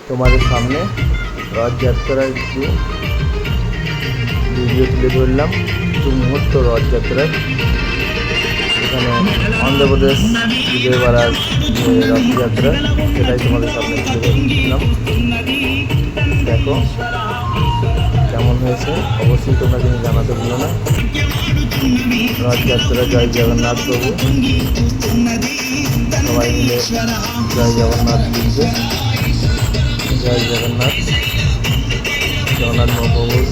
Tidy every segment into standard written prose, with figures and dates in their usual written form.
তোমাদের সামনে রথযাত্রার একটু ভিডিও তুলে ধরলাম, কিছু মুহূর্ত রথযাত্রার। এখানে অন্ধ্রপ্রদেশ বিজয়বাড়ার যে রথযাত্রা সেটাই তোমাদের সামনে তুলে ধরলাম। দেখো কেমন হয়েছে, অবশ্যই তোমরা কিন্তু জানাতে ভুলো না। রথযাত্রা জয় জগন্নাথ প্রভু, সবাই মিলে জয় জগন্নাথ লিখবে। জয় জগন্নাথ, জগন্নাথ মহাপ্রভুর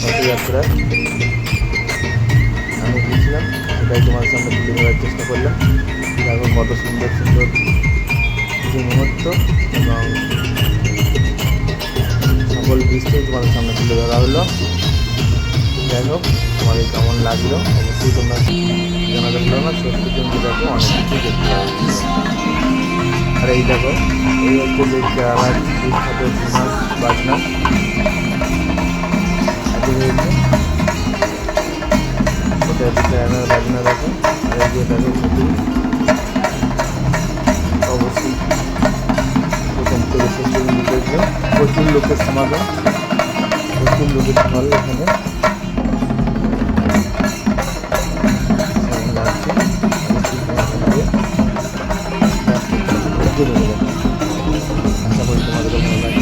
রথযাত্রা আমি গিয়েছিলাম, সেটাই তোমার সামনে তুলে ধরার চেষ্টা করলাম। দেখো কত সুন্দর সুন্দর কিছু মুহূর্ত এবং সকল দৃশ্য তোমাদের সামনে তুলে ধরা হলো। যাই হোক, তোমাদের কেমন লাগলো অবশ্যই তোমরা জানাতে পারো না। সত্যি কিন্তু দেখো অনেক কিছু দেখতে পাচ্ছি। আর এই দেখো, এই হচ্ছে যে কেরালার বিখ্যাত ফেমাস বাজনা হয়েছে, এটা হচ্ছে কেরালার বাজনা। দেখো আর এই যে দেখো শুটিং, অবশ্যই প্রথম থেকে শেষ পর্যন্ত দেখবে। প্রচুর লোকের সমাগম, প্রচুর লোকের ঢল এখানে। আশা করি তোমাদের ভালো লাগে।